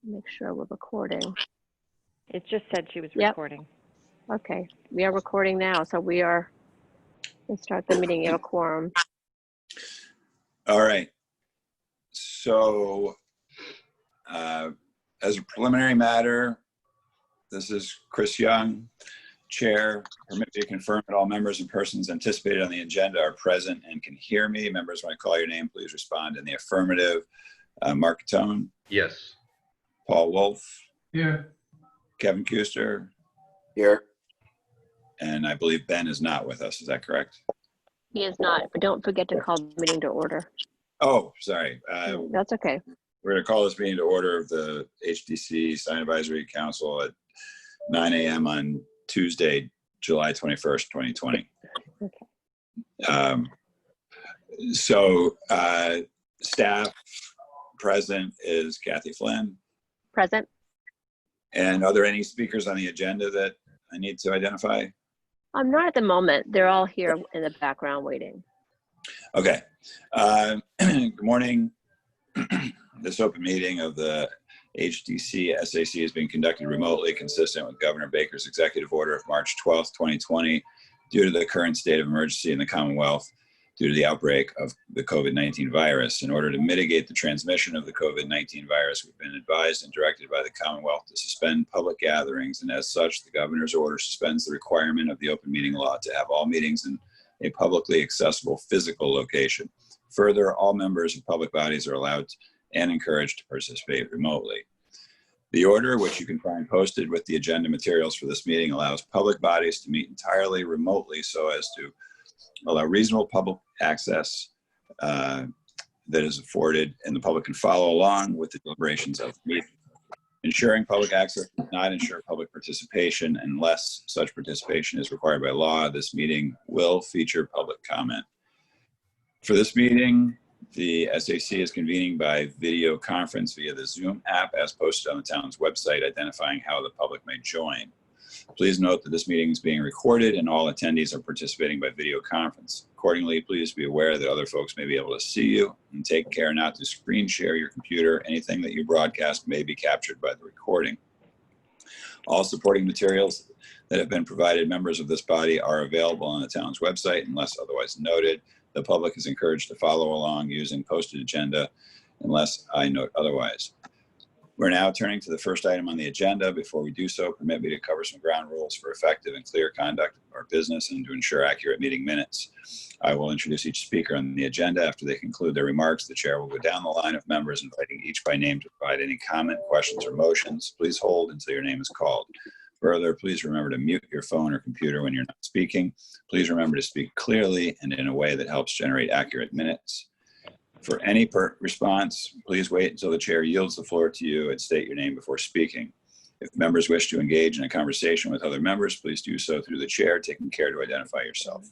Make sure we're recording. It just said she was Yep. recording. Okay, we are recording now, so let's start the meeting. You have a quorum. All right. So, as a preliminary matter, this is Chris Young, Chair. Permit me to confirm that all members and persons anticipated on the agenda are present and can hear me. Members, when I call your name, please respond in the affirmative. Mark Catone. Yes. Paul Wolf. Here. Kevin Kuster. Here. And I believe Ben is not with us. Is that correct? He is not, but don't forget to call the meeting to order. Oh, sorry. That's okay. We're going to call this meeting to order of the HDC Sign Advisory Council at 9 a.m. on Tuesday, July 21st, 2020. Okay. So staff present is Kathy Flynn. Present. And are there any speakers on the agenda that I need to identify? I'm not at the moment. They're all here in the background waiting. Okay. Good morning. This open meeting of the HDC SAC is being conducted remotely, consistent with Governor Baker's executive order of March 12th, 2020, due to the current state of emergency in the Commonwealth due to the outbreak of the COVID-19 virus. In order to mitigate the transmission of the COVID-19 virus, we've been advised and directed by the Commonwealth to suspend public gatherings, and as such, the governor's order suspends the requirement of the open meeting law to have all meetings in a publicly accessible physical location. Further, all members of public bodies are allowed and encouraged to participate remotely. The order, which you can find posted with the agenda materials for this meeting, allows public bodies to meet entirely remotely so as to allow reasonable public access that is afforded, and the public can follow along with the deliberations of the meeting. Ensuring public access does not ensure public participation unless such participation is required by law. This meeting will feature public comment. For this meeting, the SAC is convening by video conference via the Zoom app as posted on the town's website, identifying how the public may join. Please note that this meeting is being recorded and all attendees are participating by video conference. Accordingly, please be aware that other folks may be able to see you, and take care not to screen share your computer. Anything that you broadcast may be captured by the recording. All supporting materials that have been provided members of this body are available on the town's website unless otherwise noted. The public is encouraged to follow along using posted agenda unless I note otherwise. We're now turning to the first item on the agenda. Before we do so, permit me to cover some ground rules for effective and clear conduct of our business and to ensure accurate meeting minutes. I will introduce each speaker on the agenda. After they conclude their remarks, the chair will go down the line of members, inviting each by name to provide any comment, questions, or motions. Please hold until your name is called. Further, please remember to mute your phone or computer when you're not speaking. Please remember to speak clearly and in a way that helps generate accurate minutes. For any response, please wait until the chair yields the floor to you and state your name before speaking. If members wish to engage in a conversation with other members, please do so through the chair, taking care to identify yourself.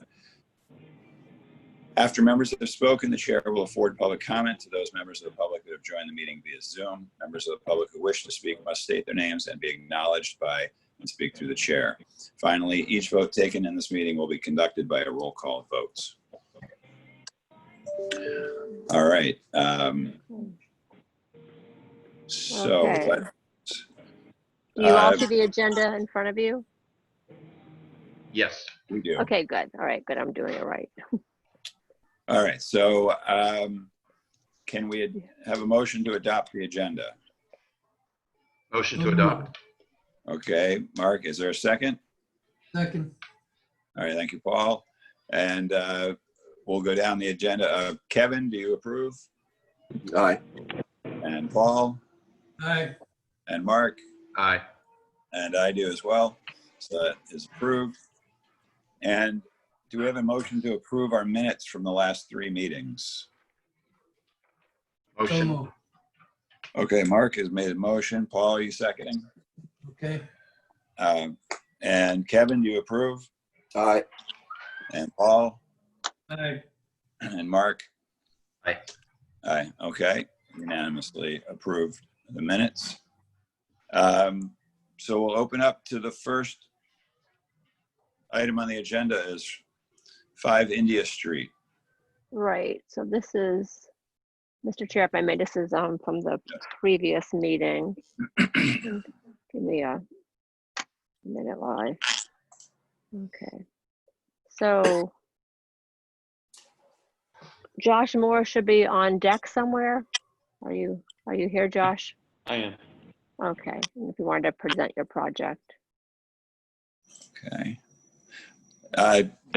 After members have spoken, the chair will afford public comment to those members of the public that have joined the meeting via Zoom. Members of the public who wish to speak must state their names and be acknowledged by and speak through the chair. Finally, each vote taken in this meeting will be conducted by a roll call of votes. All right. So Okay. Do you all see the agenda in front of you? Yes. we do. Okay, good. All right, good. I'm doing it right. All right. So can we have a motion to adopt the agenda? Motion to adopt. Okay. Mark, is there a second? Second. All right. Thank you, Paul. And we'll go down the agenda. Kevin, do you approve? Aye. And Paul? Aye. And Mark? Aye. And I do as well. So that is approved. And do we have a motion to approve our minutes from the last 3 meetings? So Motion. moved. Okay, Mark has made a motion. Paul, are you seconding? Okay. And Kevin, do you approve? Aye. And Paul? Aye. And Mark? Aye. Aye. Okay, unanimously approved the minutes. So we'll open up to the first item on the agenda is 5 India Street. Right. So this is Mr. Chair, if I may, this is from the previous meeting. Give me a minute while I, okay. So Josh Moore should be on deck somewhere. Are you here, Josh? I am. Okay, and if you wanted to present your project. Okay.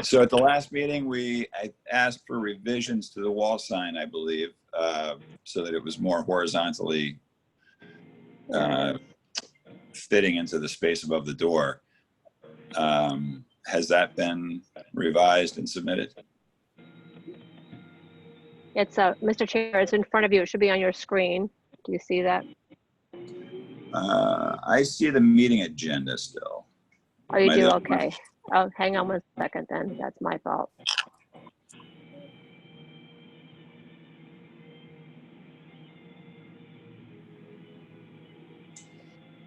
So at the last meeting, I asked for revisions to the wall sign, I believe, so that it was more horizontally fitting into the space above the door. Has that been revised and submitted? It's Mr. Chair, it's in front of you. It should be on your screen. Do you see that? I see the meeting agenda still. Oh, you Am I do? the only one? Okay. Oh, hang on one second then. That's my fault.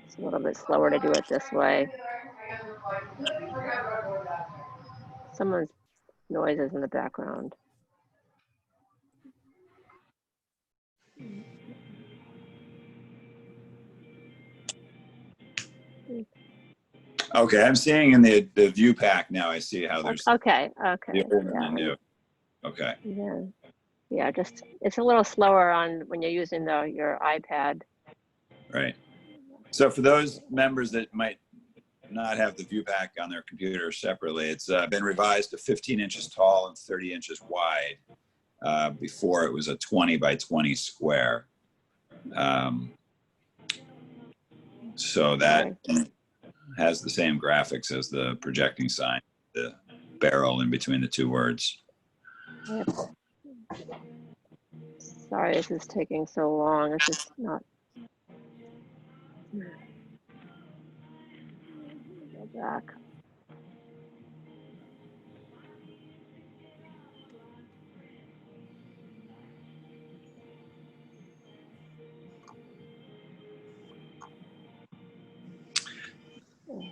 It's a little bit slower to do it this way. Someone's noises in the background. Okay, I'm seeing in the view pack now. I see how there's Okay. the old and the Yeah, new. Okay. yeah. Just it's a little slower on when you're using your iPad. Right. So for those members that might not have the view pack on their computer separately, it's been revised to 15 inches tall and 30 inches wide. Before it was a 20 by 20 square. So that has the same graphics as the projecting sign, the barrel in between the two words. Yep. Sorry, this is taking so long. This is not. Go back.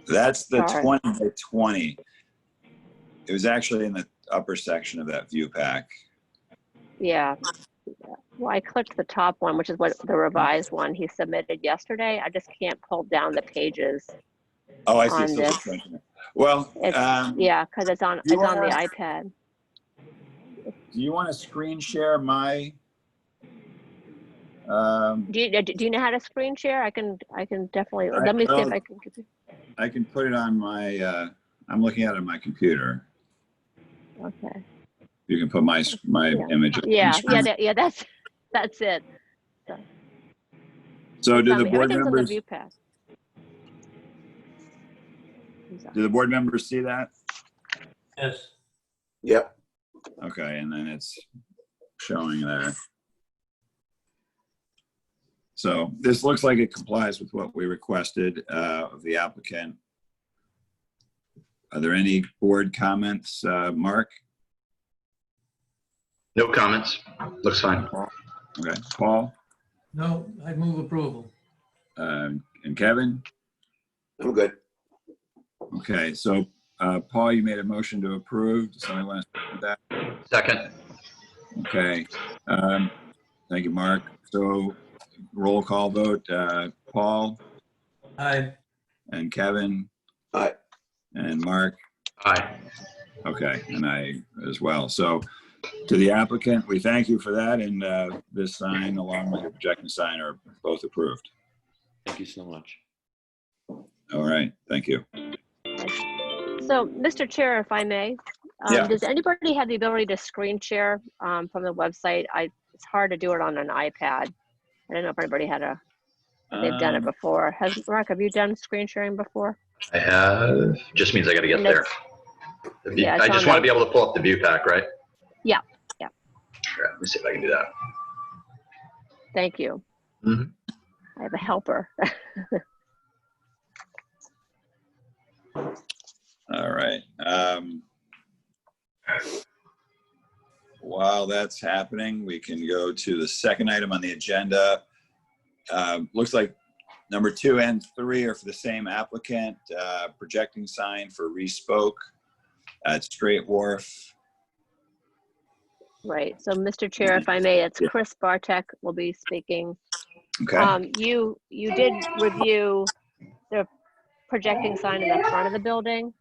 That's the Sorry. 20 by 20. It was actually in the upper section of that view pack. Yeah. Well, I clicked the top one, which is what the revised one he submitted yesterday. I just can't pull down the pages. Oh, I see. On So this. well, Yeah, because it's on the iPad. Do you want to screen share my? Do you know how to screen share? I can definitely. Let me see if I can. I can put it on my. I'm looking at it on my computer. Okay. You can put my image. Yeah. That's it. So do the board Everything's on the members? view pack. Do the board members see that? Yes. Yep. Okay, and then it's showing there. So this looks like it complies with what we requested of the applicant. Are there any board comments, Mark? No comments. Looks fine. Okay, Paul? No, I move approval. And Kevin? I'm good. Okay, so Paul, you made a motion to approve. Does somebody want to second that? Second. Okay. Thank you, Mark. So roll call vote, Paul Aye. and Kevin Aye. and Mark. Aye. Okay, and I as well. So to the applicant, we thank you for that. And this sign along with the projecting sign are both approved. Thank you so much. All right, thank you. So, Mr. Chair, if I may, Yeah. does anybody have the ability to screen share from the website? It's hard to do it on an iPad. I don't know if anybody they've done it before. Mark, have you done screen sharing before? I have. Just means I got to get And there. yeah, I just want to be able to pull up the view pack, right? Yeah. Sure. Let me see if I can do that. Thank you. Mhm. I have a helper. All right. While that's happening, we can go to the second item on the agenda. Looks like number 2 and 3 are for the same applicant, projecting sign for Respoke at Straight Wharf. Right. So, Mr. Chair, if I may, it's Chris Bartek will be speaking. Okay. You did review the projecting sign in the front of the building,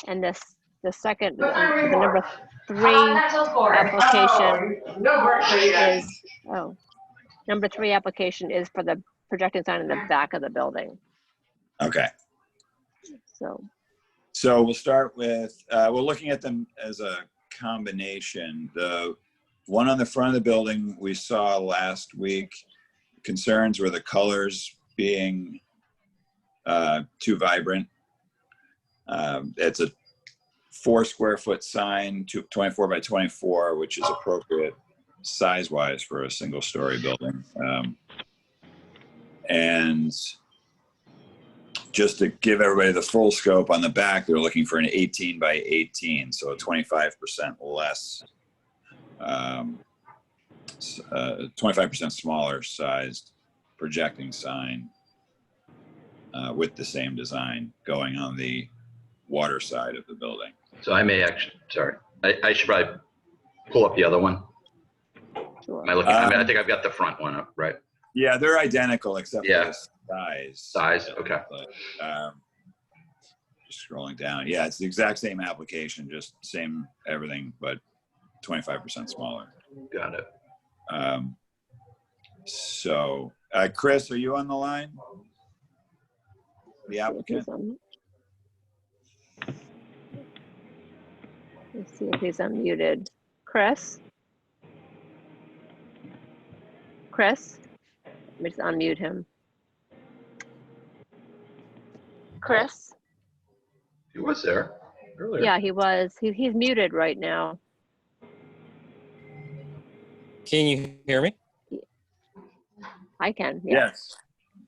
and the second, the number 3 application is, oh, number 3 application is for the projecting sign in the back of the building. Okay. So, We'll start with, we're looking at them as a combination. The one on the front of the building we saw last week, concerns were the colors being too vibrant. It's a 4 square foot sign, 24 by 24, which is appropriate size-wise for a single-story building. And just to give everybody the full scope, on the back, they're looking for an 18 by 18, so a 25% less, 25% smaller sized projecting sign with the same design going on the water side of the building. So I may actually, sorry, I should probably pull up the other one. sure. Am I looking, I think I've got the front one up, right? Yeah, they're identical except Yeah. for the size. Size, okay. But, just scrolling down. Yeah, it's the exact same application, just same everything, but 25% smaller. Got it. Chris, are you on the line? The Let's applicant? see if he's unmuted. Chris? Chris? Let me just unmute him. Chris? He was there earlier. Yeah, he was. He's muted right now. Can you hear me? I can, yeah.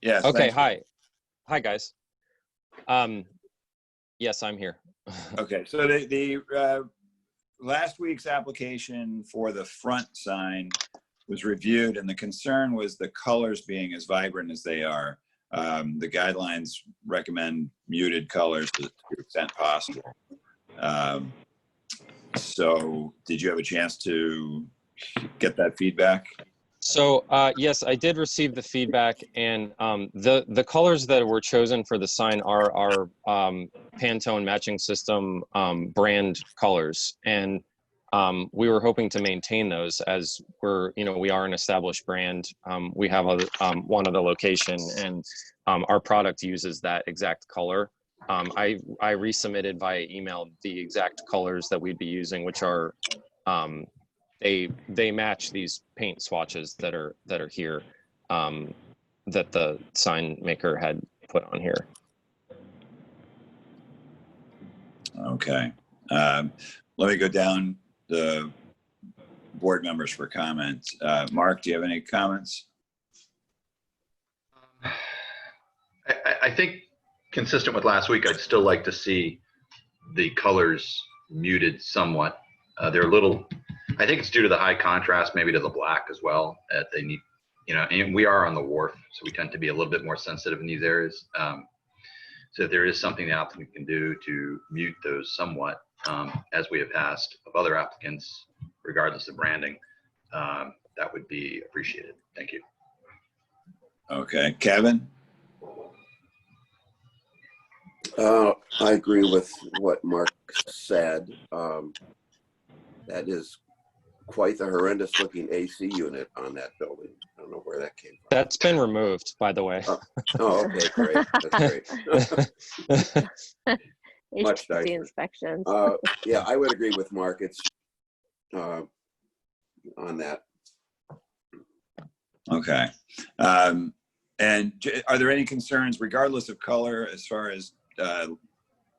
Yes. Okay, thanks. hi guys. Yes, I'm here. Okay, so the last week's application for the front sign was reviewed, and the concern was the colors being as vibrant as they are. The guidelines recommend muted colors to the extent possible. So did you have a chance to get that feedback? So yes, I did receive the feedback, and the colors that were chosen for the sign are our Pantone matching system brand colors, and we were hoping to maintain those as we are an established brand. We have one other location, and our product uses that exact color. I resubmitted via email the exact colors that we'd be using, which are they match these paint swatches that are here that the sign maker had put on here. Okay. Let me go down the board members for comments. Mark, do you have any comments? I think consistent with last week, I'd still like to see the colors muted somewhat. They're a little, I think it's due to the high contrast, maybe to the black as well. They need, and we are on the wharf, so we tend to be a little bit more sensitive in these areas. So if there is something the applicant can do to mute those somewhat, as we have asked of other applicants, regardless of branding, that would be appreciated. Thank you. Okay, Kevin? I agree with what Mark said. That is quite the horrendous looking AC unit on that building. I don't know where that came from. That's been removed, by the way. Oh, okay, great. That's great. Much HPC nicer. inspections. Yeah, I would agree with Mark. It's on that. Okay. And are there any concerns, regardless of color, as far as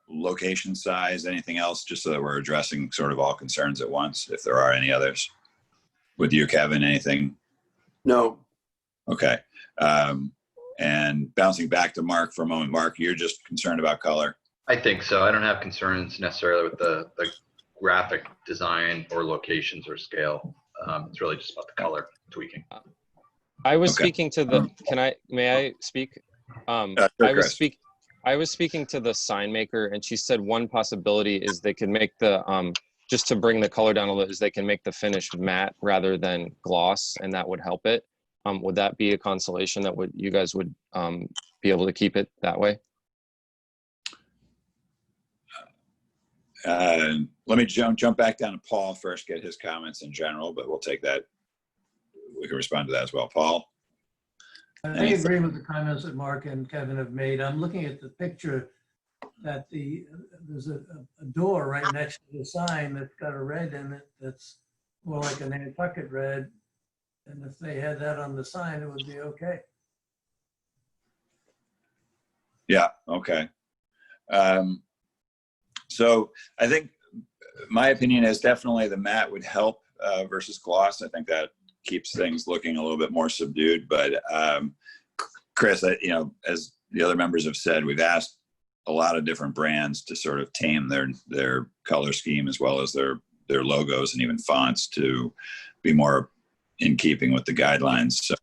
location size, anything else, just so that we're addressing sort of all concerns at once, if there are any others? With you, Kevin, anything? No. Okay. And bouncing back to Mark for a moment. Mark, you're just concerned about color? I think so. I don't have concerns necessarily with the graphic design or locations or scale. It's really just about the color tweaking. I was Okay. speaking to the, may I speak? Sure, I was speaking to the sign maker, and she said one possibility is they could make the just to bring the color down a little, is they can make the finish matte rather than gloss, and that would help it. Would that be a consolation that you guys would be able to keep it that way? Let me jump back down to Paul first, get his comments in general, but we'll take that. We can respond to that as well. Paul? I agree with the comments that Mark and Kevin have made. I'm looking at the picture that there's a door right next to the sign that's got a red in it that's more like a Nantucket red. And if they had that on the sign, it would be okay. Yeah, okay. So I think my opinion is definitely the matte would help versus gloss. I think that keeps things looking a little bit more subdued. But Chris, as the other members have said, we've asked a lot of different brands to sort of tame their color scheme as well as their logos and even fonts to be more in keeping with the guidelines. So,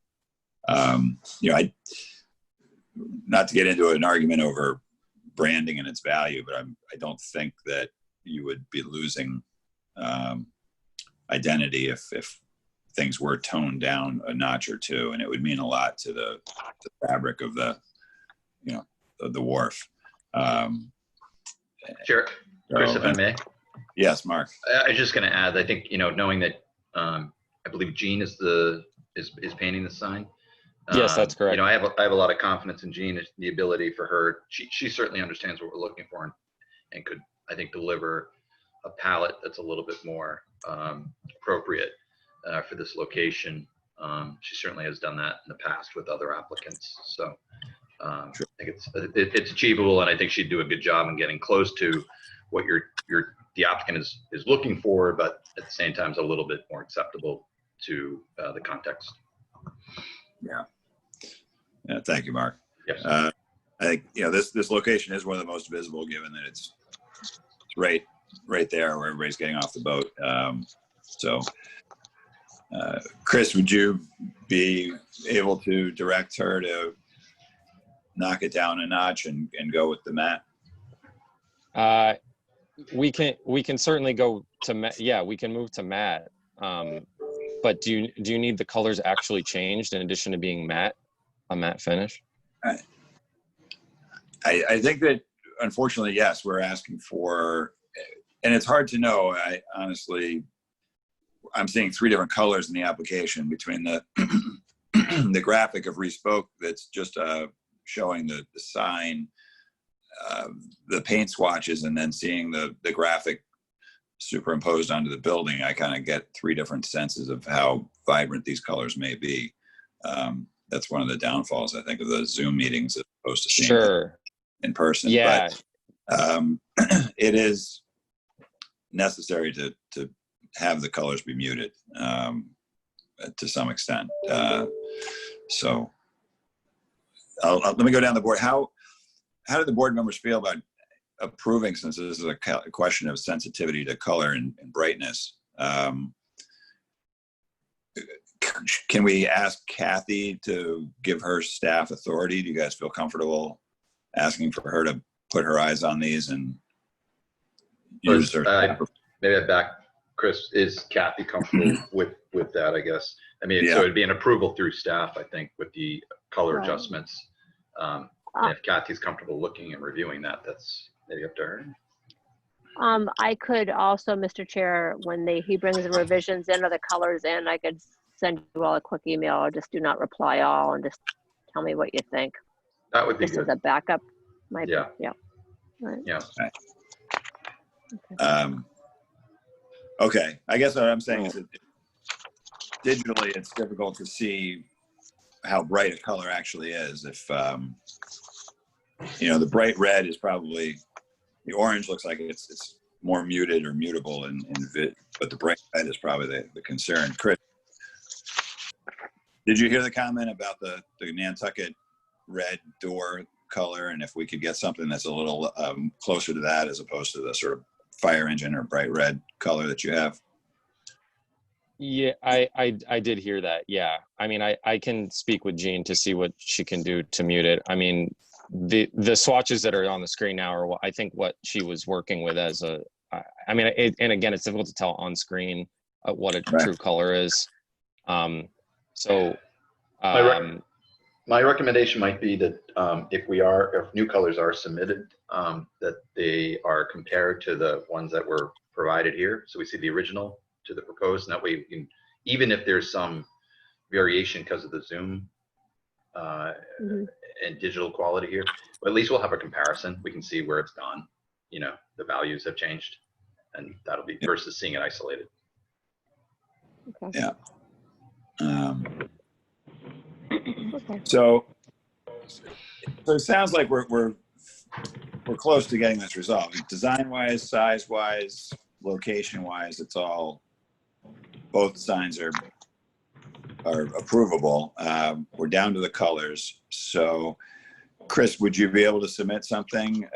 not to get into an argument over branding and its value, but I don't think that you would be losing identity if things were toned down a notch or two, and it would mean a lot to the fabric of the wharf. Sure. Chris, if I may. Yes, Mark. I was just going to add, I think, knowing that I believe Jean is painting the sign. Yes, that's correct. I have a lot of confidence in Jean, the ability for her. She certainly understands what we're looking for and could, I think, deliver a palette that's a little bit more appropriate for this location. She certainly has done that in the past with other applicants. So I think it's achievable, and I think she'd do a good job in getting close to what the applicant is looking for, but at the same time is a little bit more acceptable to the context. Yeah. Thank you, Mark. Yes. I think this location is one of the most visible, given that it's right there where everybody's getting off the boat. Chris, would you be able to direct her to knock it down a notch and go with the matte? We can certainly go to matte. Yeah, we can move to matte. But do you need the colors actually changed in addition to being matte, a matte finish? I think that, unfortunately, yes, we're asking for, and it's hard to know. I'm seeing three different colors in the application between the the graphic of Respoke that's just showing the sign, the paint swatches, and then seeing the graphic superimposed onto the building. I kind of get three different senses of how vibrant these colors may be. That's one of the downfalls, I think, of the Zoom meetings as opposed to seeing it in person. Yeah. But it is necessary to have the colors be muted to some extent. So let me go down the board. How do the board members feel about approving, since this is a question of sensitivity to color and brightness? Can we ask Kathy to give her staff authority? Do you guys feel comfortable asking for her to put her eyes on these and use her? Maybe I back Chris. Is Kathy comfortable with that? I guess. I mean, so it'd be an approval through staff, I think, with the color adjustments. And if Kathy's comfortable looking and reviewing that, that's maybe up to her. I could also, Mr. Chair, when he brings the revisions in or the colors in, I could send you all a quick email, or just do not reply all and just tell me what you think. That would be just good. as a backup. Yeah. Right. Yeah. Okay. I guess what I'm saying is that digitally, it's difficult to see how bright a color actually is. If the bright red is probably, the orange looks like it's more muted or mutable, but the bright red is probably the concern. Chris, did you hear the comment about the Nantucket red door color, and if we could get something that's a little closer to that as opposed to the sort of fire engine or bright red color that you have? Yeah, I did hear that. Yeah, I mean, I can speak with Jean to see what she can do to mute it. I mean, the swatches that are on the screen now are I think what she was working with as a I mean, and again, it's difficult to tell on screen what a Right. true color is. So, My recommendation might be that if new colors are submitted, that they are compared to the ones that were provided here. So we see the original to the proposed, and that way we can, even if there's some variation because of the Zoom Mhm. and digital quality here, but at least we'll have a comparison. We can see where it's gone. You know, the values have changed, and that'll be versus seeing it isolated. Okay. Yeah. Okay. So it sounds like we're close to getting this resolved. Design-wise, size-wise, location-wise, it's all, both signs are approvable. We're down to the colors. So, Chris, would you be able to submit something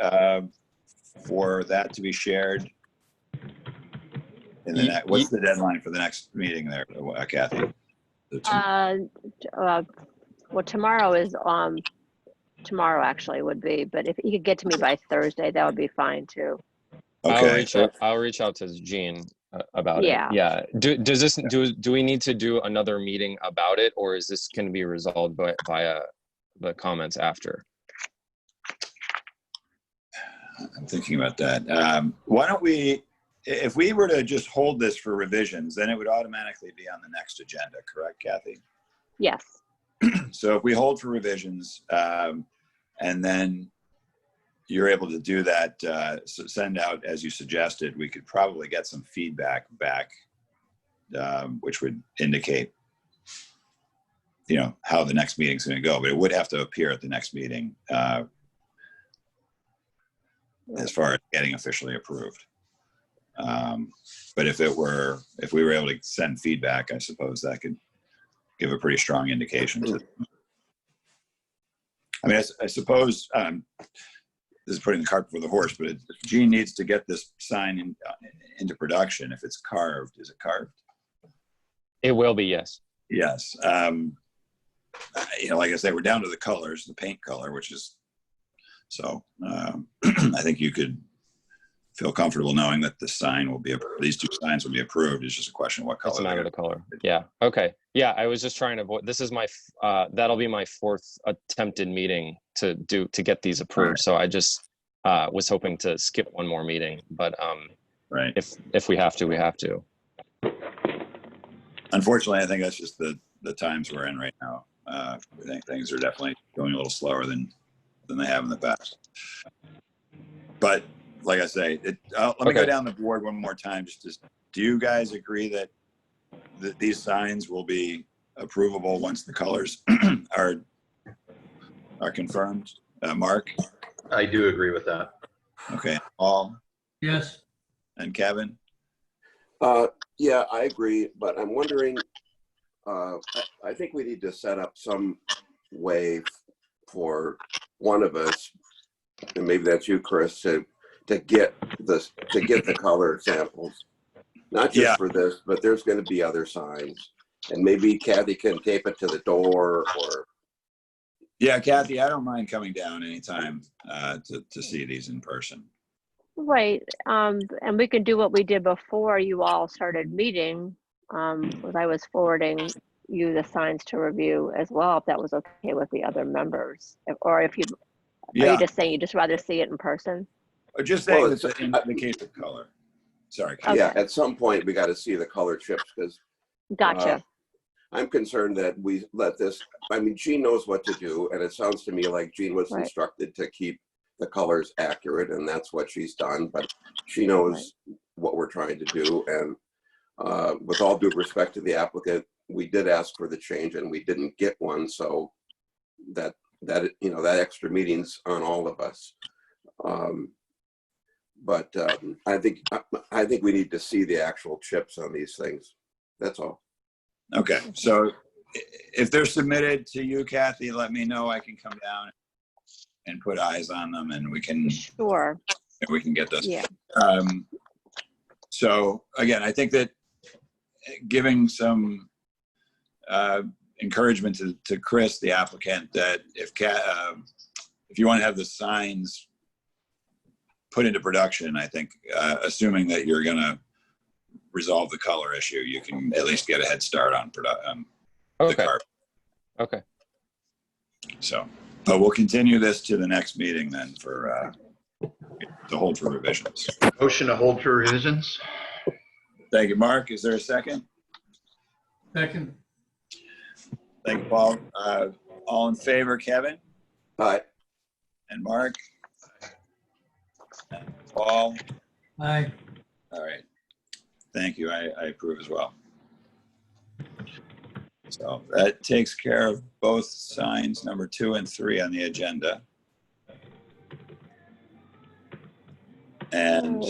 for that to be shared? What's the deadline for the next meeting there, Kathy? Well, tomorrow is tomorrow actually would be, but if you could get to me by Thursday, that would be fine too. Okay. I'll reach out to Jean about Yeah. it. Yeah. Do we need to do another meeting about it, or is this can be resolved via the comments after? I'm thinking about that. Why don't we, if we were to just hold this for revisions, then it would automatically be on the next agenda, correct, Kathy? Yes. So if we hold for revisions, and then you're able to do that, send out as you suggested, we could probably get some feedback back, which would indicate, how the next meeting's going to go. But it would have to appear at the next meeting as far as getting officially approved. But if we were able to send feedback, I suppose that could give a pretty strong indication to. I mean, I suppose this is putting the cart before the horse, but Gene needs to get this sign into production. If it's carved, is it carved? It will be, yes. Yes. Like I say, we're down to the colors, the paint color, which is so. I think you could feel comfortable knowing that these two signs will be approved. It's just a question of what color. It's a matter of the color. Yeah. Okay. Yeah. I was just trying to avoid, this is that'll be my fourth attempted meeting to get these approved. Right. So I just was hoping to skip one more meeting, but right. If we have to, we have to. Unfortunately, I think that's just the times we're in right now. I think things are definitely going a little slower than they have in the past. But like I say, let me go down the board one more time. Do you guys agree that these signs will be approvable once the colors are confirmed? Mark? I do agree with that. Okay. Paul? Yes. And Kevin? Yeah, I agree, but I'm wondering, I think we need to set up some way for one of us, and maybe that's you, Chris, to get the color samples, not just for this, but there's going to be other signs, and maybe Kathy can tape it to the door, or. Yeah, Kathy, I don't mind coming down anytime to see these in person. Right. And we can do what we did before you all started meeting, was I was forwarding you the signs to review as well, if that was okay with the other members, or if you, are you just saying you just rather see it in person? Or just saying in the case of color. Sorry. Okay. Yeah, at some point we got to see the color chips, because Gotcha. I'm concerned that we let this, I mean, Jean knows what to do, and it sounds to me like Jean was instructed to keep the colors accurate, and that's what she's done, but she knows what we're trying to do. And with all due respect to the applicant, we did ask for the change and we didn't get one, so that extra meeting's on all of us. But I think we need to see the actual chips on these things. That's all. Okay, so if they're submitted to you, Kathy, let me know. I can come down and put eyes on them, and we can get those. Yeah. So again, I think that giving some encouragement to Chris, the applicant, that if you want to have the signs put into production, I think, assuming that you're going to resolve the color issue, you can at least get a head start on the Okay. carpet. Okay. So, but we'll continue this to the next meeting then for to hold for revisions. Motion to hold for revisions. Thank you, Mark. Is there a second? Second. Thank you, Paul. All in favor, Kevin Aye. and Mark? Paul? Aye. All right. Thank you. I approve as well. So that takes care of both signs, number 2 and 3 on the agenda. And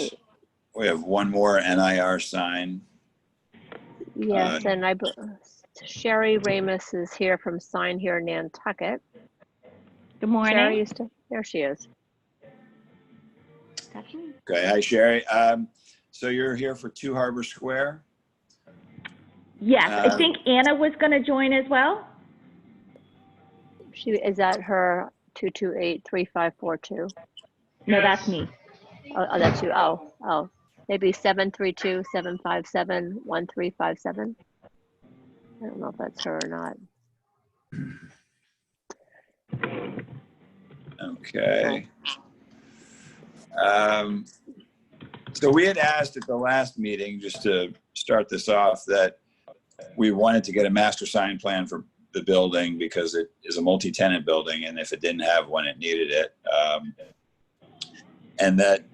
we have one more NIR sign. Yes, and Sherry Ramus is here from Sign Here Nantucket. Good morning. Sherry used to, there she is. Okay, hi Sherry. So you're here for 2 Harbor Square? Yes, I think Anna was going to join as well. She is at her 228-3542. No, that's me. Oh, that's you. Oh, maybe 732-757-1357. I don't know if that's her or not. Okay. So we had asked at the last meeting, just to start this off, that we wanted to get a master sign plan for the building because it is a multi-tenant building, and if it didn't have one, it needed it. And that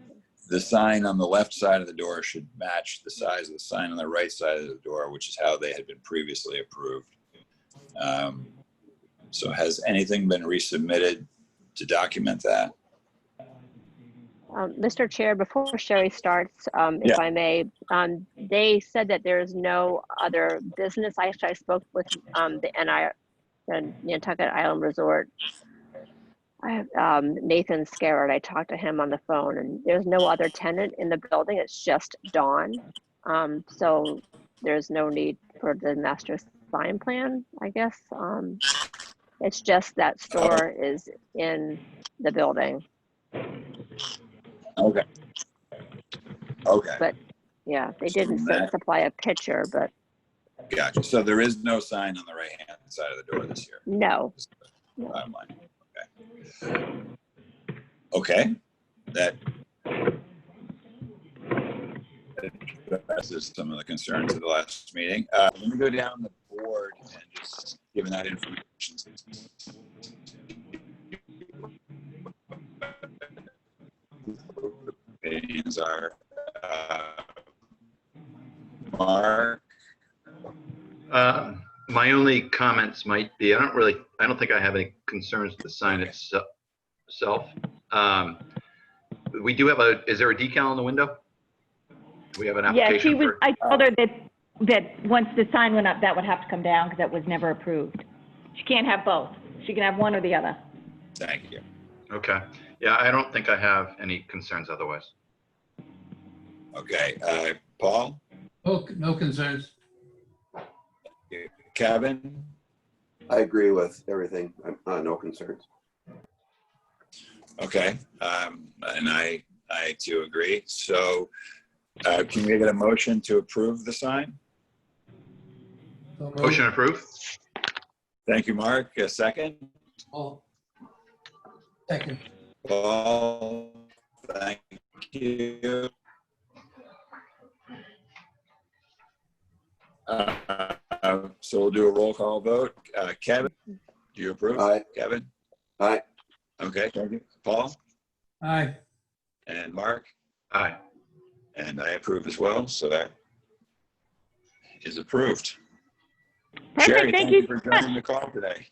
the sign on the left side of the door should match the size of the sign on the right side of the door, which is how they had been previously approved. So has anything been resubmitted to document that? Mr. Chair, before Sherry starts, if I may, they said that there is no other business. I spoke with the Nantucket Island Resort. I have Nathan Scarrett. I talked to him on the phone, and there's no other tenant in the building. It's just Dawn. So there's no need for the master sign plan, I guess. It's just that store is in the building. Okay. Okay. But yeah, they didn't supply a picture, but Gotcha. So there is no sign on the right-hand side of the door this year? no. Bottom line. Okay. That addresses some of the concerns of the last meeting. Let me go down the board and just given that information. Opinions are Mark. My only comments might be, I don't think I have any concerns with the sign itself. We do have is there a decal on the window? Do we have an application? Yeah, I told her that once the sign went up, that would have to come down because that was never approved. She can't have both. She can have one or the other. Thank you. Okay. Yeah, I don't think I have any concerns otherwise. Okay. Paul? No concerns. Kevin? I agree with everything. No concerns. Okay. And I too agree. So can we get a motion to approve the sign? So moved. Motion approved. Thank you, Mark. A second? Paul. Second. Paul, thank you. So we'll do a roll call vote. Kevin, do you approve? Aye. Kevin? Aye. Okay, thank you. Paul? Aye. And Mark? Aye. And I approve as well, so that is approved. Perfect. Sherry, Thank thank you you for so much. joining the call today.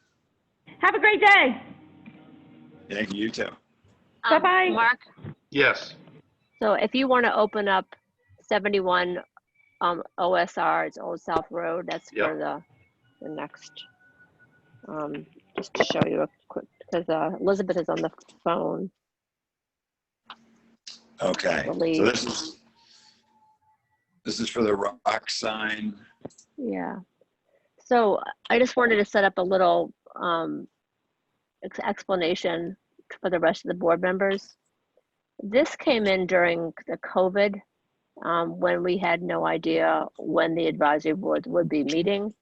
Have a great day. Thank you, you too. Bye-bye. Mark, Yes. so if you want to open up 71 OSR, it's Old South Road, that's for the next, just to show you a quick, because Elizabeth is on the phone. Okay, so believe. this is for the rock sign. Yeah. So I just wanted to set up a little explanation for the rest of the board members. This came in during the COVID, when we had no idea when the advisory boards would be meeting.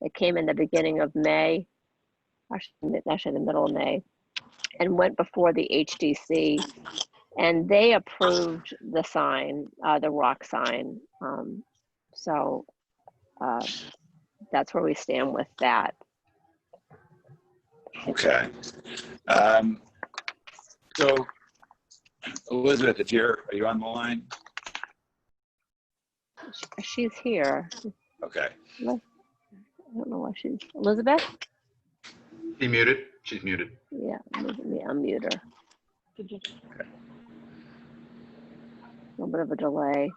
It came in the beginning of May, actually the middle of May, and went before the HDC, and they approved the sign, the rock sign. So that's where we stand with that. Okay. So, Elizabeth, are you on the line? She's here. Okay. I don't know why she's, Elizabeth? She muted? She's muted. Yeah, let me unmute her. A little bit of a delay.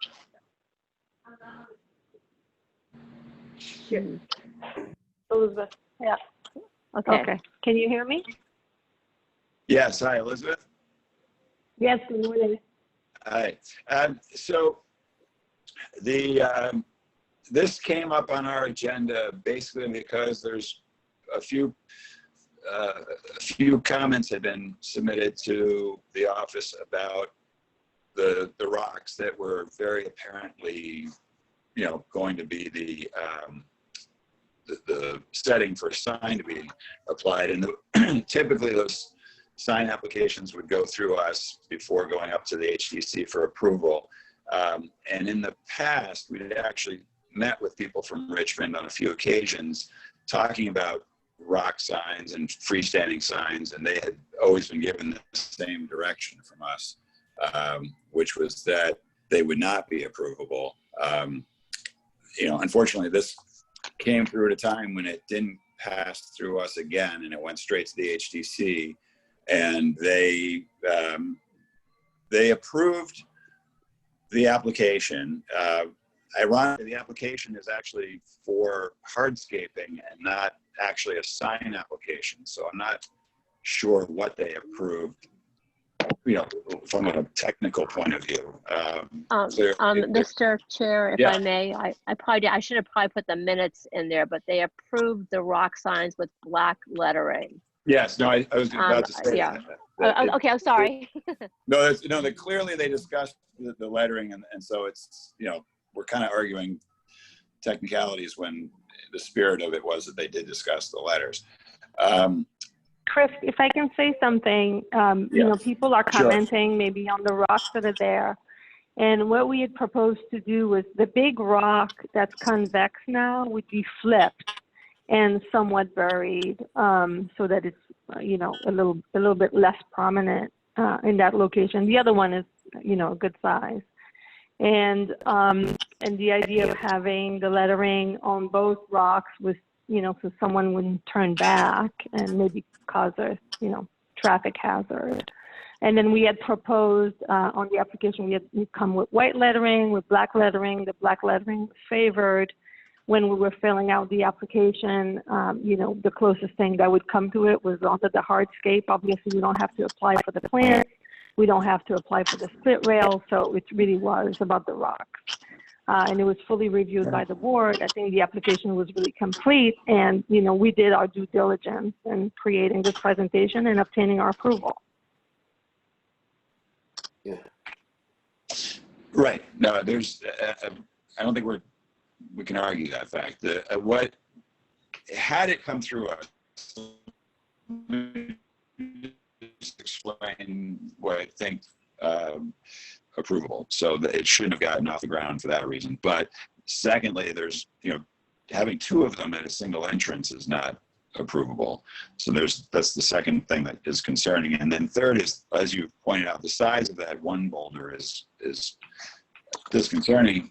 Elizabeth. Yeah. Okay. Can you hear me? Yes. Hi, Elizabeth. Yes, good morning. Hi. So this came up on our agenda basically because there's a few comments had been submitted to the office about the rocks that were very apparently, going to be the setting for a sign to be applied. And typically those sign applications would go through us before going up to the HDC for approval. And in the past, we'd actually met with people from Richmond on a few occasions talking about rock signs and freestanding signs, and they had always been given the same direction from us, which was that they would not be approvable. Unfortunately, this came through at a time when it didn't pass through us again, and it went straight to the HDC, and they approved the application. Ironically, the application is actually for hardscaping and not actually a sign application. So I'm not sure what they approved, from a technical point of view. Mr. Chair, if Yeah. I may, I should have probably put the minutes in there, but they approved the rock signs with black lettering. Yes, no, I was about to say yeah. that. Okay, I'm sorry. Clearly they discussed the lettering, and so it's, we're kind of arguing technicalities when the spirit of it was that they did discuss the letters. Chris, if I can say something, people are commenting maybe on the rocks that are there. And what we had proposed to do was the big rock that's convex now would be flipped and somewhat buried, so that it's, a little bit less prominent in that location. The other one is, a good size. And the idea of having the lettering on both rocks was, so someone wouldn't turn back and maybe cause a, traffic hazard. And then we had proposed on the application, we'd come with white lettering, with black lettering. The black lettering was favored. When we were filling out the application, the closest thing that would come to it was onto the hardscape. Obviously, we don't have to apply for the plant. We don't have to apply for the split rail. So it really was about the rock. And it was fully reviewed by the board. I think the application was really complete. And, we did our due diligence in creating this presentation and obtaining our approval. Yeah. Right. No, there's, I don't think we can argue that fact. What had it come through us, just explain what I think approvable, so that it shouldn't have gotten off the ground for that reason. But secondly, there's, having two of them at a single entrance is not approvable. So that's the second thing that is concerning. And then third is, as you pointed out, the size of that one boulder is disconcerting.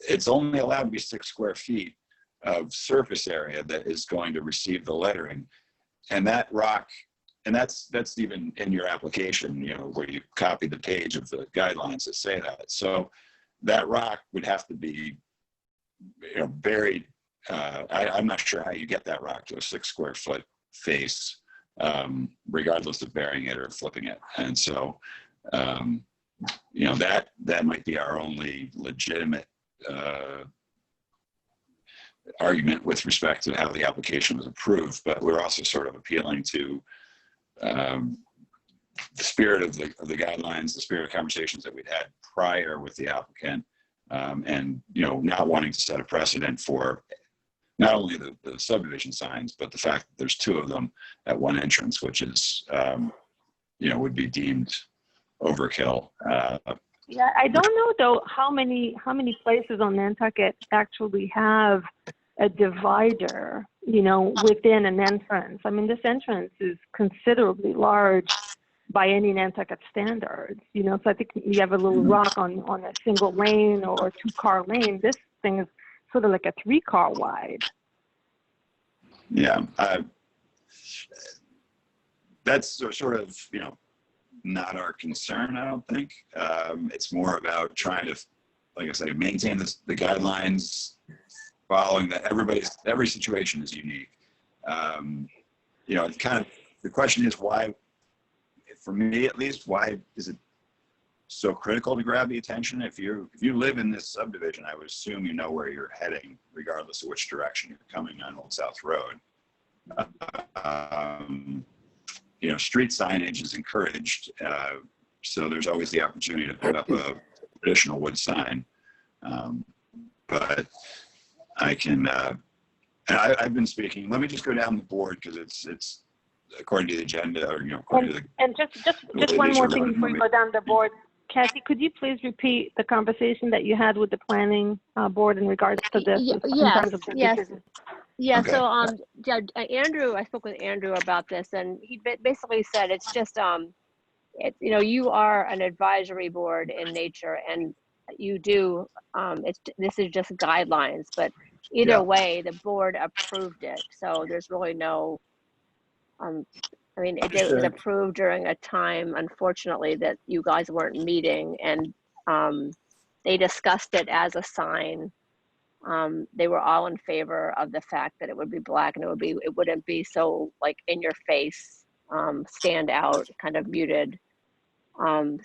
It's only allowed to be 6 square feet of surface area that is going to receive the lettering. And that rock, and that's even in your application, where you copy the page of the guidelines that say that. So that rock would have to be, buried. I'm not sure how you get that rock to a 6 square foot face, regardless of burying it or flipping it. And so, that might be our only legitimate argument with respect to how the application was approved. But we're also sort of appealing to the spirit of the guidelines, the spirit of conversations that we'd had prior with the applicant, and not wanting to set a precedent for not only the subdivision signs, but the fact that there's two of them at one entrance, which is would be deemed overkill. Yeah, I don't know though how many places on Nantucket actually have a divider, within an entrance. I mean, this entrance is considerably large by any Nantucket standards, so I think you have a little rock on a single lane or 2-car lane. This thing is sort of like a 3-car wide. Yeah, that's sort of, not our concern, I don't think. It's more about trying to, like I say, maintain the guidelines, following that every situation is unique. It's kind of, the question is why, for me at least, why is it so critical to grab the attention? If you live in this subdivision, I would assume you know where you're heading, regardless of which direction you're coming on Old South Road. Street signage is encouraged, so there's always the opportunity to put up a traditional wood sign. But I can, and I've been speaking. Let me just go down the board because it's according to the agenda, or according to the. And just one more thing before you go down the board, Kathy, could you please repeat the conversation that you had with the planning board in regards to this? Yeah. Okay. So Andrew, I spoke with Andrew about this, and he basically said it's just you are an advisory board in nature, and you do this is just guidelines, but either way the board approved it, so there's really no it was approved during a time, unfortunately, that you guys weren't meeting, and they discussed it as a sign. They were all in favor of the fact that it would be black, and it wouldn't be so like in your face, stand out, kind of muted.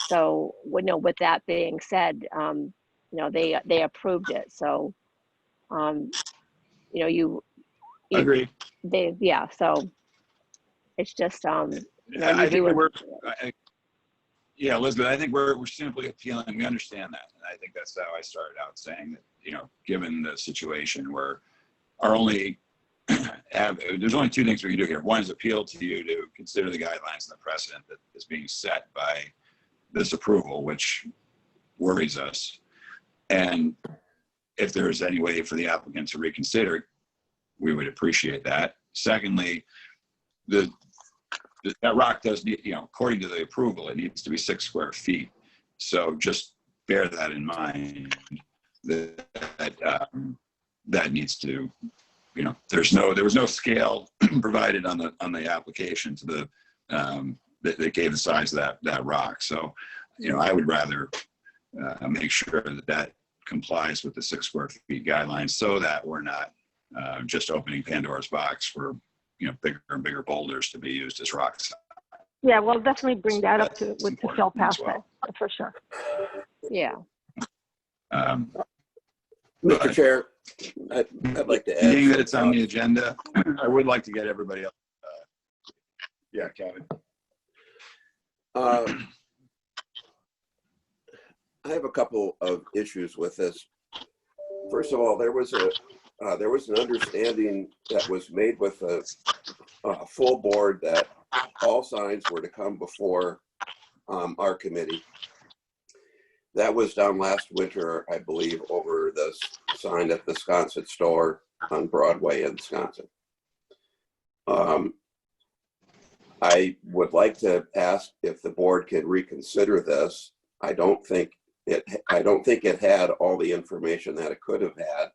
So with that being said, they approved it. So, you Agreed. So it's just, I think Elizabeth, I think we're simply appealing. We understand that. And I think that's how I started out saying that, given the situation where there's only two things we can do here. One is appeal to you to consider the guidelines and the precedent that is being set by this approval, which worries us. And if there's any way for the applicant to reconsider, we would appreciate that. Secondly, that rock does need, according to the approval, it needs to be 6 square feet. So just bear that in mind. That needs to, there was no scale provided on the application to the that gave the size of that rock. So, I would rather make sure that complies with the 6 square feet guidelines, so that we're not just opening Pandora's box for bigger and bigger boulders to be used as rocks. Yeah, we'll definitely bring that up to Phil Pasco, for sure. Yeah. Mr. Chair, I'd like to add. Being that it's on the agenda, I would like to get everybody else. Kevin. I have a couple of issues with this. First of all, there was an understanding that was made with a full board that all signs were to come before our committee. That was done last winter, I believe, over the sign at the Sconset store on Broadway in Wisconsin. I would like to ask if the board can reconsider this. I don't think it had all the information that it could have had.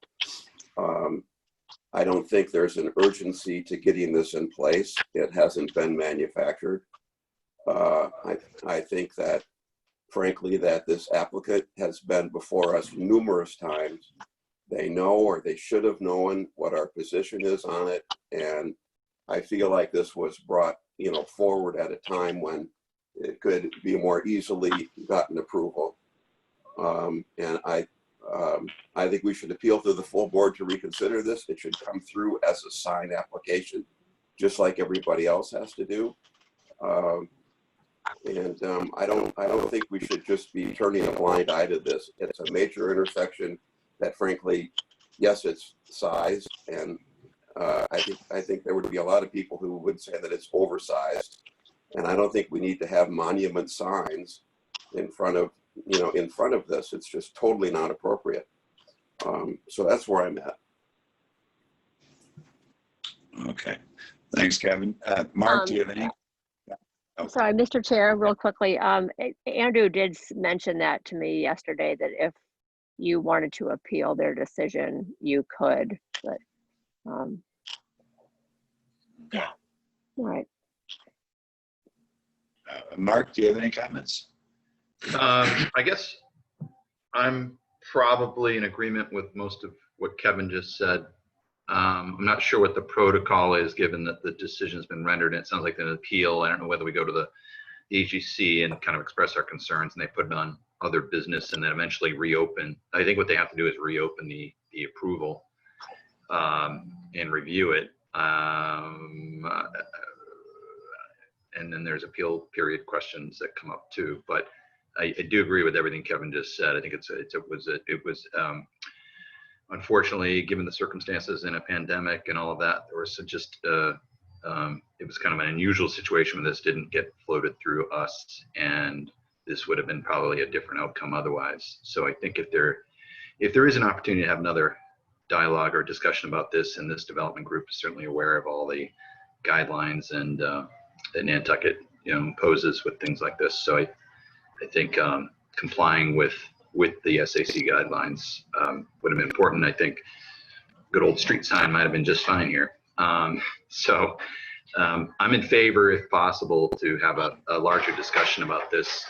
I don't think there's an urgency to getting this in place. It hasn't been manufactured. I think that, frankly, that this applicant has been before us numerous times. They know, or they should have known, what our position is on it. And I feel like this was brought, forward at a time when it could be more easily gotten approval. And I think we should appeal to the full board to reconsider this. It should come through as a sign application, just like everybody else has to do. And I don't think we should just be turning a blind eye to this. It's a major intersection that, frankly, yes, it's size, and I think there would be a lot of people who would say that it's oversized, and I don't think we need to have monument signs in front of this. It's just totally not appropriate. So that's where I'm at. Okay, thanks, Kevin. Mark, do you have any? Oh. Sorry, Mr. Chair, real quickly. Andrew did mention that to me yesterday, that if you wanted to appeal their decision, you could, but yeah. All right. Mark, do you have any comments? I guess I'm probably in agreement with most of what Kevin just said. I'm not sure what the protocol is, given that the decision has been rendered, and it sounds like an appeal. I don't know whether we go to the AGC and kind of express our concerns, and they put it on other business and then eventually reopen. I think what they have to do is reopen the approval and review it. And then there's appeal period questions that come up too. But I do agree with everything Kevin just said. I think it was unfortunately, given the circumstances in a pandemic and all of that, there was just it was kind of an unusual situation when this didn't get floated through us, and this would have been probably a different outcome otherwise. So I think if there is an opportunity to have another dialogue or discussion about this, and this development group is certainly aware of all the guidelines and that Nantucket imposes with things like this. So I think complying with the SAC guidelines would have been important. I think good old street sign might have been just fine here. So I'm in favor, if possible, to have a larger discussion about this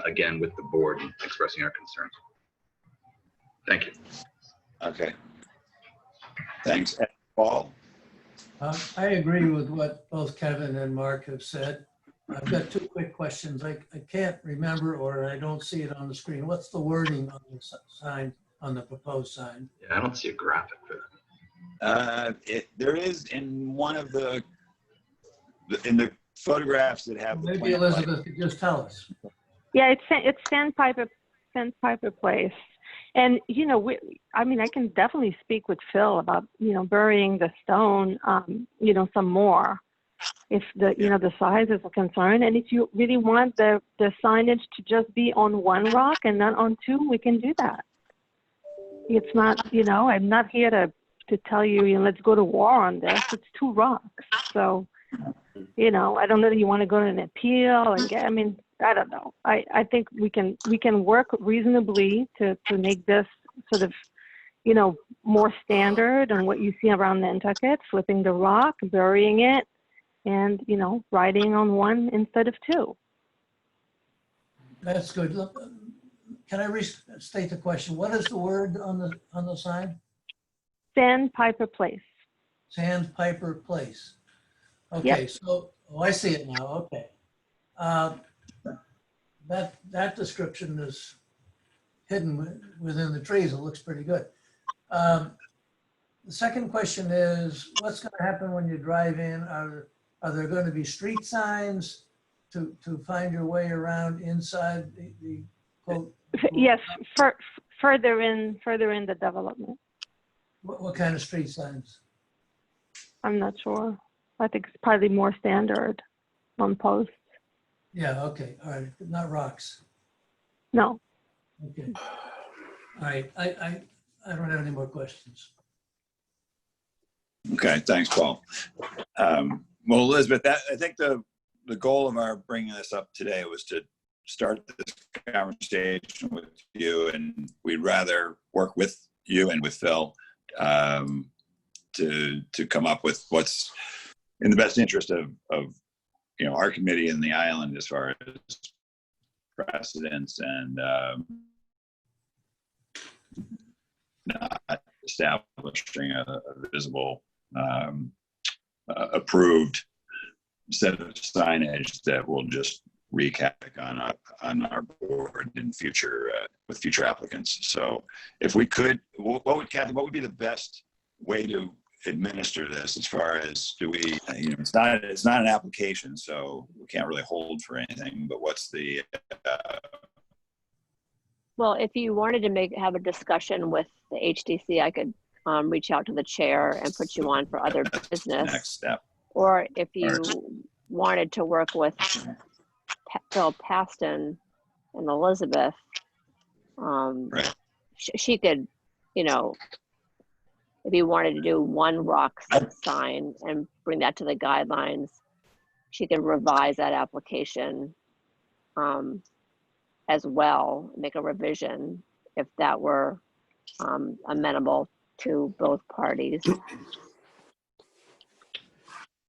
again with the board and expressing our concerns. Thank you. Okay. Thanks. Paul? I agree with what both Kevin and Mark have said. I've got two quick questions. I can't remember, or I don't see it on the screen. What's the wording on the sign, on the proposed sign? Yeah, I don't see a graphic for that. There is in one of the photographs that have. Maybe Elizabeth could just tell us. Yeah, it's Sandpiper Place. And, I can definitely speak with Phil about, burying the stone, some more, if the size is a concern. And if you really want the signage to just be on one rock and not on two, we can do that. It's not, I'm not here to tell you, let's go to war on this. It's two rocks. So, I don't know that you want to go to an appeal and I don't know. I think we can work reasonably to make this sort of, more standard on what you see around Nantucket, flipping the rock, burying it, and, riding on one instead of two. That's good. Look, can I restate the question? What is the word on the sign? Sandpiper Place. Sandpiper Place. Okay, yep. So I see it now. Okay. That description is hidden within the trees. It looks pretty good. The second question is, what's going to happen when you drive in? Are there going to be street signs to find your way around inside the quote? Yes, further in the development. What kind of street signs? I'm not sure. I think it's probably more standard on posts. Yeah, okay, all right, not rocks. No. Okay, all right, I don't have any more questions. Okay, thanks, Paul. Well, Elizabeth, I think the goal of our bringing this up today was to start this conversation with you, and we'd rather work with you and with Phil to come up with what's in the best interest of our committee and the island as far as precedents and not establishing a visible approved set of signage that will just wreak havoc on our board in future with future applicants. So if we could, what would be the best way to administer this as far as do we, you know, it's not an application, so we can't really hold for anything, but what's the, Well, if you wanted to have a discussion with the HDC, I could reach out to the chair and put you on for other business. next step? Or if you wanted to work with Phil Paston and Elizabeth, Right. she could, you know, if you wanted to do one rock sign and bring that to the guidelines, she could revise that application as well, make a revision if that were amenable to both parties.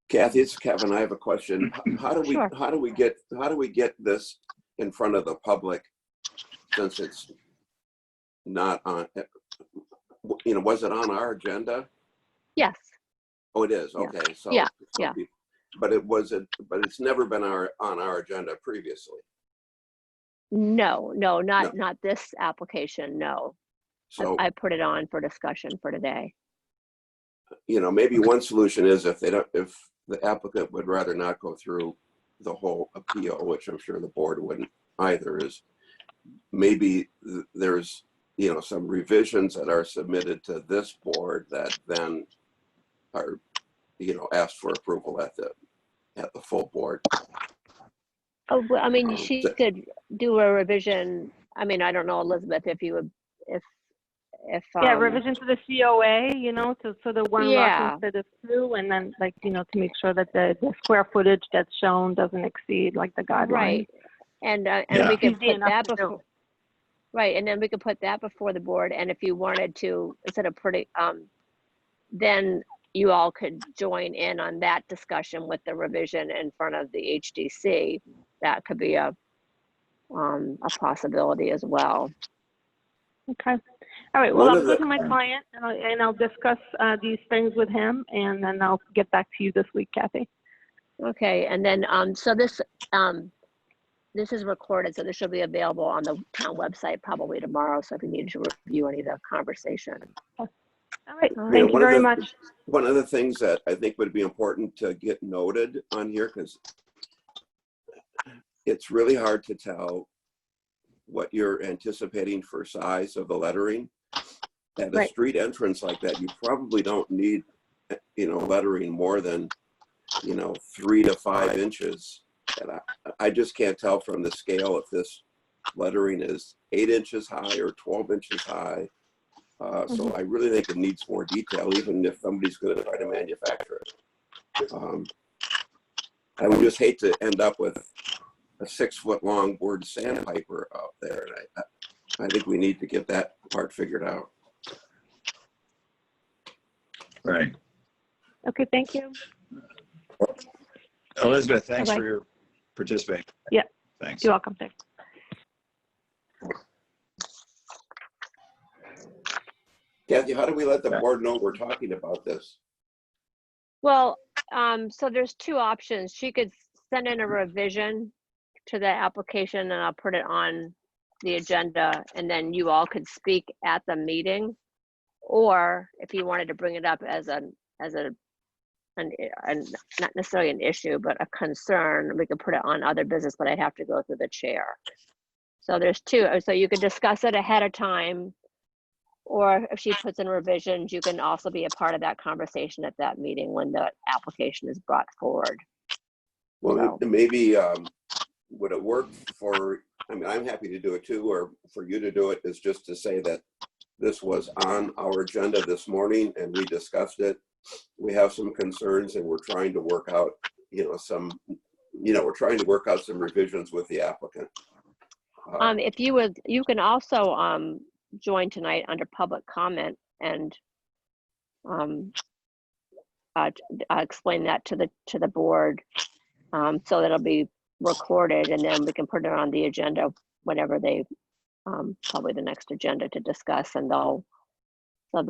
Kathy, it's Kevin. I have a question. How do Sure. we get this in front of the public, since it's not on, you know, was it on our agenda? Yes. Oh, it is. Yeah. Okay. So Yeah, yeah. But it's never been on our agenda previously. No, not this application. No. So I put it on for discussion for today. you know, maybe one solution is if the applicant would rather not go through the whole appeal, which I'm sure the board wouldn't either, is maybe there's, you know, some revisions that are submitted to this board that then are, you know, asked for approval at the full board. Oh, well, I mean, she could do a revision. I mean, I don't know, Elizabeth, if you would, if Yeah, revision to the COA, you know, so the one Yeah. lot instead of two, and then like, you know, to make sure that the square footage that's shown doesn't exceed like the guidelines. Right. And Yeah. we could Easy put enough that to do. before, right, and then we could put that before the board, and if you wanted to, instead of putting, then you all could join in on that discussion with the revision in front of the HDC. That could be a possibility as well. Okay. All right. Well, One I'll of go the- to my client and I'll discuss these things with him, and then I'll get back to you this week, Kathy. Okay, and then, so this is recorded, so this should be available on the town website probably tomorrow, so if you need to review any of the conversation. All right. All right. Thank you one of very the- much. One of the things that I think would be important to get noted on here, because it's really hard to tell what you're anticipating for size of the lettering. At a Right. street entrance like that, you probably don't need, you know, lettering more than, you know, 3 to 5 inches. And I just can't tell from the scale if this lettering is 8 inches high or 12 inches high. So I really think it needs more detail, even if somebody's going to try to manufacture it. I would just hate to end up with a 6-foot-long word sandpiper out there. And I think we need to get that part figured out. Right. Okay. Thank you. Elizabeth, thanks Bye-bye. for your participating. Yeah. Thanks. You're welcome. Thanks. Kathy, how do we let the board know we're talking about this? Well, so there's two options. She could send in a revision to the application and I'll put it on the agenda, and then you all could speak at the meeting. Or if you wanted to bring it up as not necessarily an issue, but a concern, we could put it on other business, but I'd have to go through the chair. So there's two, so you could discuss it ahead of time, or if she puts in revisions, you can also be a part of that conversation at that meeting when the application is brought forward. Well, maybe, would it work for, I mean, I'm happy to do it too, or for you to do it, is just to say that this was on our agenda this morning and we discussed it. We have some concerns and we're trying to work out, we're trying to work out some revisions with the applicant. If you would, you can also join tonight under public comment and explain that to the board, so that it'll be recorded, and then we can put it on the agenda whenever they probably the next agenda to discuss, and so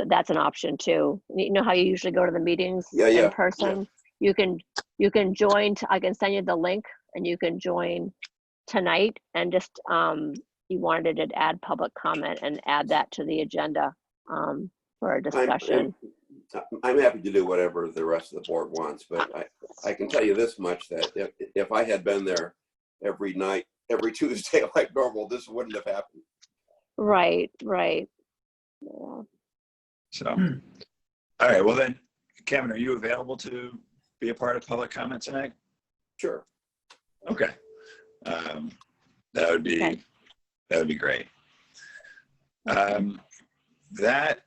that's an option too. You know how you usually go to the meetings in person? You can join, I can send you the link and you can join tonight, and just you wanted to add public comment and add that to the agenda for a discussion. I'm happy to do whatever the rest of the board wants, but I can tell you this much, that if I had been there every night, every Tuesday like normal, this wouldn't have happened. Right, right. Yeah. So, all right, well then, Kevin, are you available to be a part of public comment tonight? Sure. Okay. That would be, Okay. that would be great. That,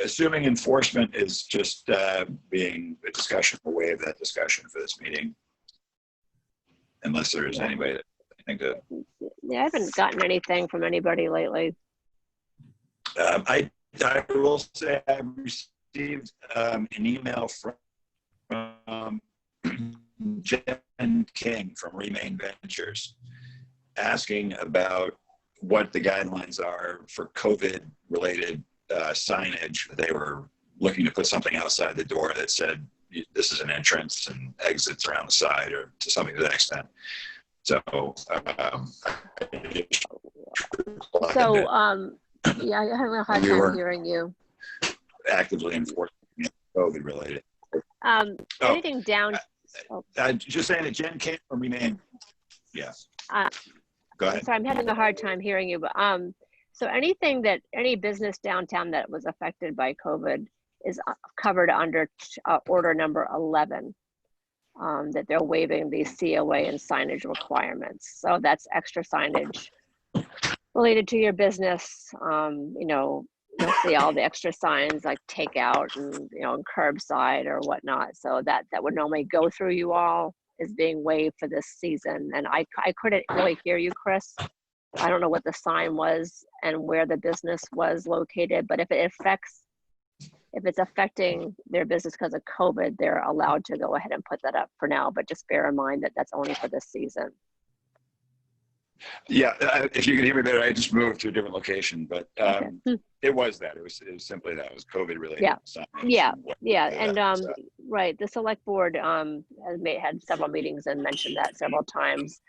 assuming enforcement is just being a discussion, we'll waive that discussion for this meeting. Unless there is anybody that I think that. Yeah, I haven't gotten anything from anybody lately. I will say I received an email from Jen King from Remain Ventures asking about what the guidelines are for COVID-related signage. They were looking to put something outside the door that said, this is an entrance and exits around the side, or to something to that extent. So, yeah, I have a hard time hearing you. Actively enforcing COVID related. Anything down? Just saying that Jen came from Remain. Yeah. Go ahead. Sorry, I'm having a hard time hearing you, but so anything that any business downtown that was affected by COVID is covered under order number 11. That they're waiving the COA and signage requirements. So that's extra signage related to your business. You know, you'll see all the extra signs like takeout and, you know, and curbside or whatnot. So that would normally go through you all is being waived for this season. And I couldn't really hear you, Chris. I don't know what the sign was and where the business was located, but if it's affecting their business because of COVID, they're allowed to go ahead and put that up for now, but just bear in mind that that's only for this season. Yeah, if you can hear me better, I just moved to a different location, but it was that. It was simply that. It was COVID related. Yeah, yeah, and so. right. The select board had several meetings and mentioned that several times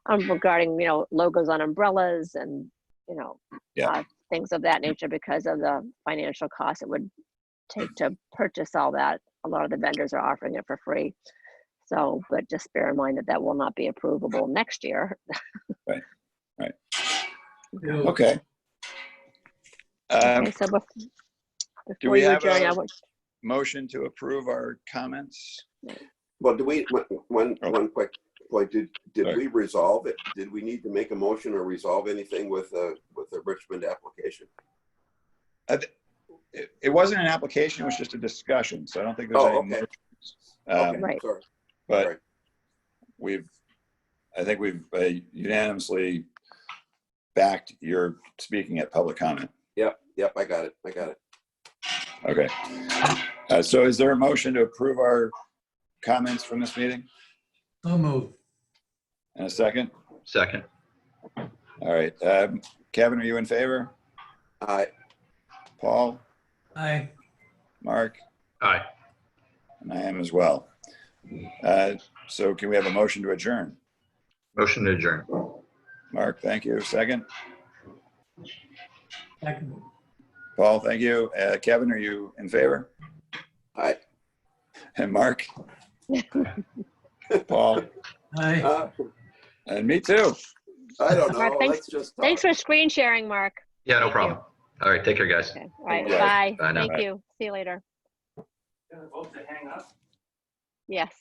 regarding, you know, logos on umbrellas and, you know, things of that nature because of the financial cost it would take to purchase all that. A lot of the vendors are offering it for free. So, but just bear in mind that that will not be approvable next year. Right. Okay. Okay, so Do we have a motion to approve our comments? Well, do we, one quick point, did we resolve it? Did we need to make a motion or resolve anything with the Richmond application? It wasn't an application, it was just a discussion. So I don't think there's any motions. Right. Sorry. But right. I think we've unanimously backed your speaking at public comment. Yep, I got it. Okay. So is there a motion to approve our comments from this meeting? So moved. And a second? Second. All right. Kevin, are you in favor? Aye. Paul? Aye. Mark? Aye. And I am as well. So can we have a motion to adjourn? Motion to adjourn. Mark, thank you. Second? Second. Paul, thank you. Kevin, are you in favor? Aye. And Mark? Paul? Aye. And me too. I don't know. Mark, thanks for screen sharing, Mark. Yeah, no problem. All right, take care, guys. Okay. All right, Okay. bye. Bye now. Thank you. See you later. Yes.